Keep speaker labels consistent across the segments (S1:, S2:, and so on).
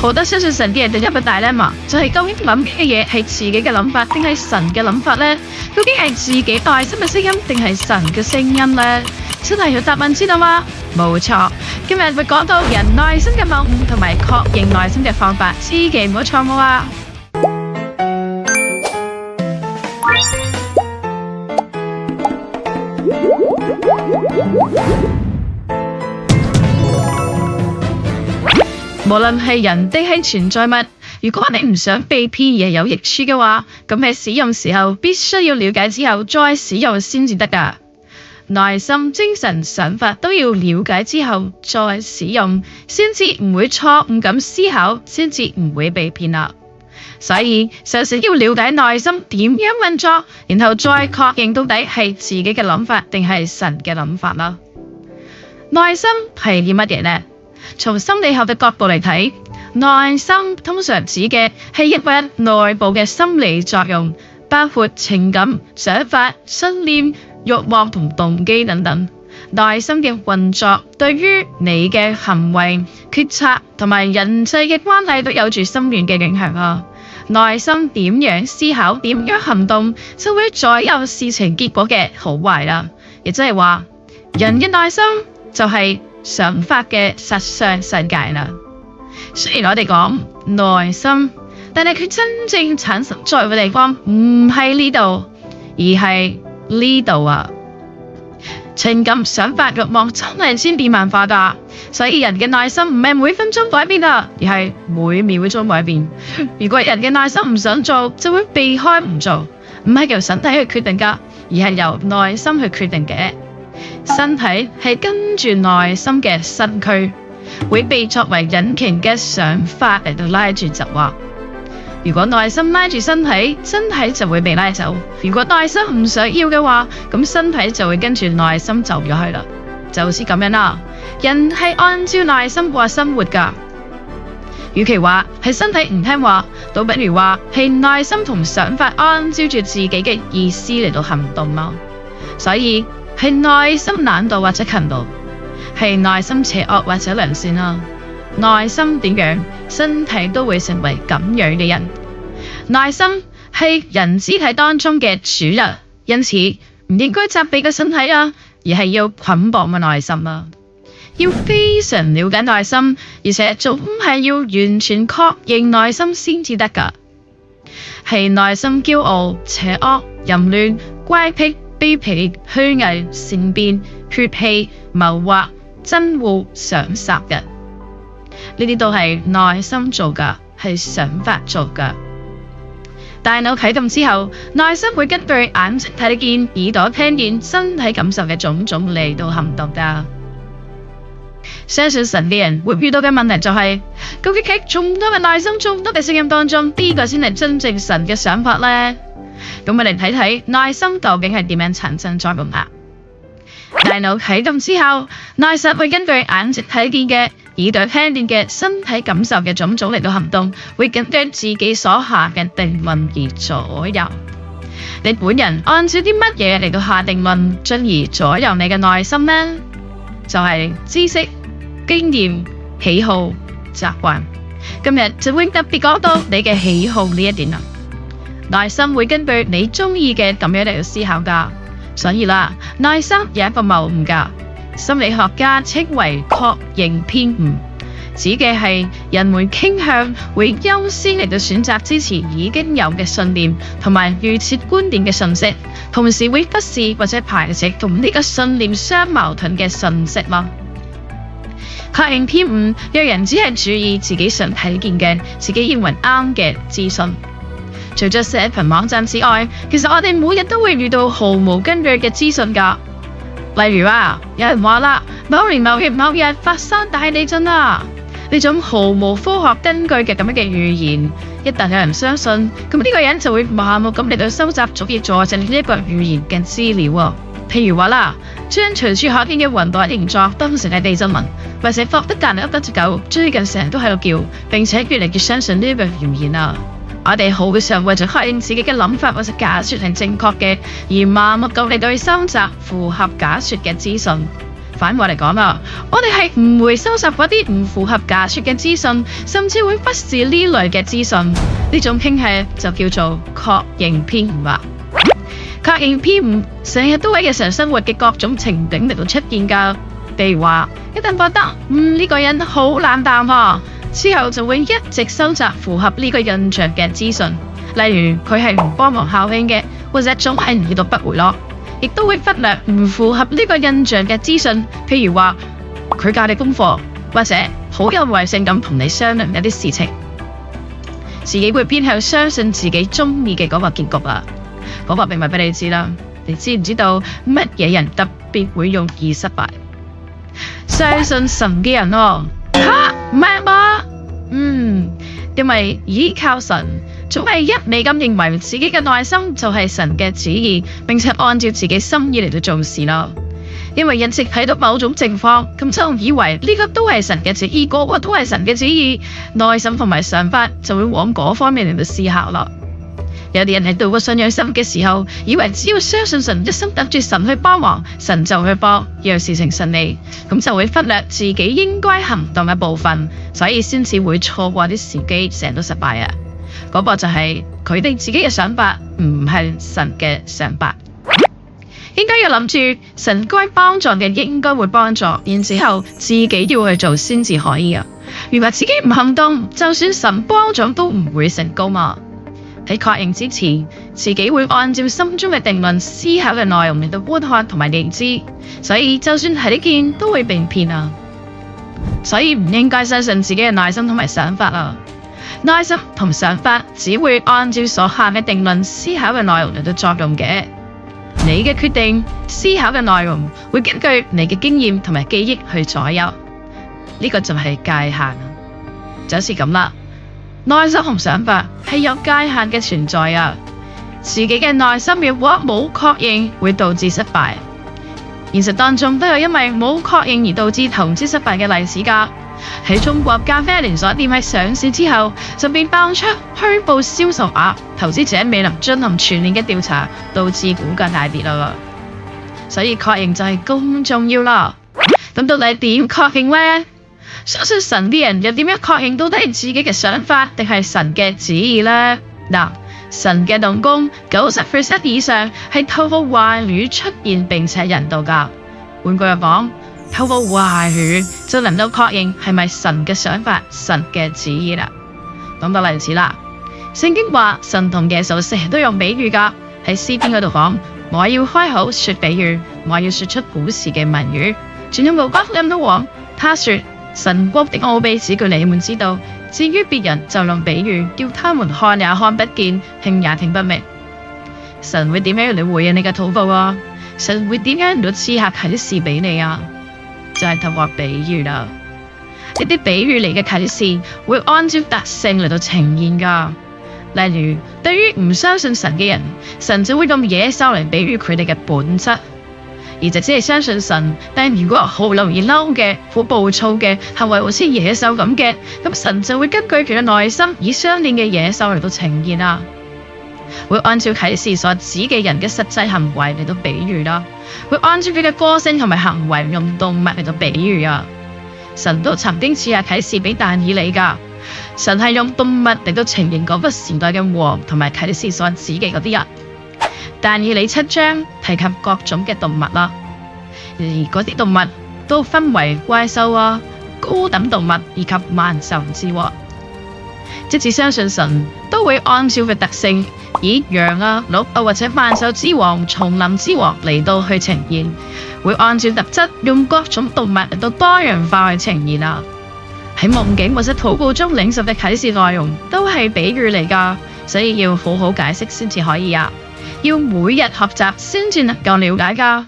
S1: 好多相信神嘅人第一個大dilemma就係究竟諗嘅嘢係自己嘅諗法定係神嘅諗法呢？究竟係自己內心嘅聲音定係神嘅聲音呢？真係有答案知道嗎？冇錯，今日會講到人內心嘅謬誤同埋確認內心嘅方法，千祈唔好錯誤啊！無論係人定係存在物，如果你唔想被騙而有益處嘅話，咁喺使用時候必須要了解之後再使用先至得㗎。內心、精神、想法都要了解之後再使用，先至唔會錯誤咁思考，先至唔會被騙啦。所以，首先要了解內心點樣運作，然後再確認到底係自己嘅諗法定係神嘅諗法啦。內心係啲乜嘢呢？從心理學嘅角度嚟睇，內心通常指嘅係一個人內部嘅心理作用，包括情感、想法、信念、慾望同動機等等。內心嘅運作對於你嘅行為、決策同埋人際嘅關係都有住深遠嘅影響啊！內心點樣思考、點樣行動，就會左右事情結果嘅好壞啦。亦即係話，人嘅內心就係想法嘅實相世界啦。雖然我哋講內心，但係佢真正產生在嘅地方唔係呢度，而係呢度啊！情感、想法、慾望真係千變萬化㗎，所以人嘅內心唔係每分鐘改變啊，而係每秒鐘改變。如果人嘅內心唔想做，就會避開唔做，唔係由身體去決定㗎，而係由內心去決定嘅。身體係跟住內心嘅身軀，會被作為引擎嘅想法嚟到拉住走啊。如果內心拉住身體，身體就會被拉走；如果內心唔想要嘅話，咁身體就會跟住內心走咗去啦。就好似咁樣啦，人係按照內心過生活㗎。與其話係身體唔聽話，倒不如話係內心同想法按照住自己嘅意思嚟到行動咯。所以係內心懶惰或者勤勞，係內心邪惡或者良善啦。內心點樣，身體都會成為咁樣嘅人。內心係人肢體當中嘅主人，因此唔應該責備個身體啊，而係要捆綁個內心啊。要非常了解內心，而且總係要完全確認內心先至得㗎。係內心驕傲、邪惡、淫亂、乖僻、卑鄙、虛偽、善變、血氣、謀劃、憎惡、想殺人。呢啲都係內心做㗎，係想法做㗎。大腦啟動之後，內心會根據眼睛睇得見、耳朵聽見、身體感受嘅種種嚟到行動㗎。相信神嘅人會遇到嘅問題就係，究竟喺眾多嘅內心、眾多嘅聲音當中，邊個先係真正神嘅想法呢？咁我哋睇睇內心究竟係點樣產生作用啊？大腦啟動之後，內心會根據眼睛睇見嘅、耳朵聽見嘅、身體感受嘅種種嚟到行動，會根據自己所下嘅定論而左右。你本人按照啲乜嘢嚟到下定論，進而左右你嘅內心呢？就係知識、經驗、喜好、習慣。今日就會特別講到你嘅喜好呢一點啦。內心會根據你中意嘅咁樣嚟到思考㗎。所以啦，內心有一個謬誤㗎，心理學家稱為確認偏誤，指嘅係人們傾向會優先嚟到選擇支持已經有嘅信念同埋預設觀點嘅信息，同時會忽視或者排斥同呢個信念相矛盾嘅信息咯。確認偏誤讓人只係注意自己想睇見嘅、自己認為啱嘅資訊。除咗社群網站之外，其實我哋每日都會遇到毫無根據嘅資訊㗎。例如有人話啦，某年某月某日發生大地震啦，呢種毫無科學根據嘅咁樣嘅預言，一旦有人相信，咁呢個人就會盲目咁嚟到收集足以佐證呢一個預言嘅資料。譬如話啦，將隨處可見嘅雲朵形狀當成係地震雲，或者霍德格尼噏得隻狗最近成日都喺度叫，並且越嚟越相信呢一個預言啊。我哋好常為咗確認自己嘅諗法或者假說係正確嘅，而盲目咁嚟到去收集符合假說嘅資訊。反過嚟講啦，我哋係唔會收拾嗰啲唔符合假設嘅資訊，甚至會忽視呢類嘅資訊。呢種傾向就叫做確認偏誤啦。確認偏誤成日都喺日常生活嘅各種情景嚟到出現㗎。譬如話，一旦覺得呢個人好冷淡喎，之後就會一直收集符合呢個印象嘅資訊，例如佢係唔幫忙孝敬嘅，或者總係已讀不回咯。亦都會忽略唔符合呢個印象嘅資訊，譬如話佢教你功課，或者好有耐性咁同你商量一啲事情，自己會偏向相信自己中意嘅嗰個結局啊。講個秘密俾你知啦，你知唔知道乜嘢人特別會容易失敗？相信神嘅人哦，唔係嘛？因為依靠神，總係一味咁認為自己嘅內心就係神嘅旨意，並且按照自己心意嚟到做事咯。因為一直睇到某種情況，咁就以為呢個都係神嘅旨意，嗰個都係神嘅旨意，內心同埋想法就會往嗰方面嚟到思考咯。有啲人喺度過信仰生活嘅時候，以為只要相信神，一心等住神去幫忙，神就去幫，讓事情順利，咁就會忽略自己應該行動嘅部分，所以先至會錯過啲時機，成日都失敗啊！嗰個就係佢哋自己嘅想法，唔係神嘅想法。應該要諗住神該幫助嘅應該會幫助，然之後自己要去做先至可以啊！如果自己唔行動，就算神幫助都唔會成功嘛。喺確認之前，自己會按照心中嘅定論、思考嘅內容嚟到觀看同埋認知，所以就算係呢件都會被騙啊！所以唔應該相信自己嘅內心同埋想法啊！內心同想法只會按照所下嘅定論、思考嘅內容嚟到作用嘅。你嘅決定、思考嘅內容會根據你嘅經驗同埋記憶去左右，呢個就係界限，就好似咁啦。內心同想法係有界限嘅存在啊！自己嘅內心如果冇確認，會導致失敗。現實當中都有因為冇確認而導致投資失敗嘅例子㗎。喺中國咖啡連鎖店喺上市之後，就被爆出虛報銷售額，投資者未能進行全面嘅調查，導致股價大跌啦。所以確認就係咁重要啦。咁到底點確認呢？相信神啲人又點樣確認到底係自己嘅想法定係神嘅旨意呢？嗱，神嘅動工90% 以上係透過話語出現並且引導㗎。換句話講，透過話語就能夠確認係咪神嘅想法、神嘅旨意啦。講個例子啦，聖經話神同耶穌成日都用比喻㗎。喺詩篇嗰度講，我要開口說比喻，我要說出古時嘅文語。傳到無骨音都往，他說。神國的奧秘只叫你們知道，至於別人就用比喻，叫他們看也看不見，聽也聽不明。神會點樣嚟回應你嘅禱告啊？神會點樣嚟賜下啟示俾你啊？就係透過比喻啦。呢啲比喻嚟嘅啟示會按照特性嚟到呈現噶。例如，對於唔相信神嘅人，神就會用野獸嚟比喻佢哋嘅本質。而就只係相信神，但如果好容易嬲嘅、好暴躁嘅行為，好似野獸咁嘅，咁神就會根據佢嘅內心，以相應嘅野獸嚟到呈現啦。會按照啟示所指嘅人嘅實際行為嚟到比喻啦。會按照佢嘅個性同埋行為，用動物嚟到比喻啊。神都曾經賜下啟示俾但以理噶。神係用動物嚟到呈現嗰個時代嘅王同埋啟示所指嘅嗰啲人。但以理7章提及各種嘅動物啦，而嗰啲動物都分為怪獸啊、高等動物以及萬獸之王。即使相信神，都會按照佢特性，以羊啊、鹿啊或者萬獸之王、叢林之王嚟到去呈現，會按照特質用各種動物嚟到多樣化去呈現啊。喺夢境或者禱告中領受嘅啟示內容都係比喻嚟噶，所以要好好解釋先至可以啊。要每日學習先至能夠了解噶。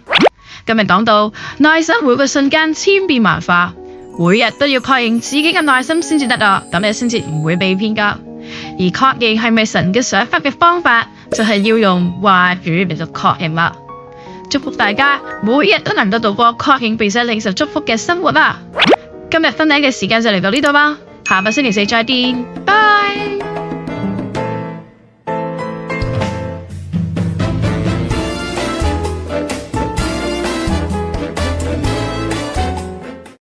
S1: 今日講到內心每個瞬間千變萬化，每日都要確認自己嘅內心先至得啊，咁你先至唔會被騙噶。而確認係咪神嘅想法嘅方法，就係要用話語嚟到確認啦。祝福大家每日都能夠度過確認並且領受祝福嘅生活啦。今日分享嘅時間就嚟到呢度啦，下個星期四再見，拜。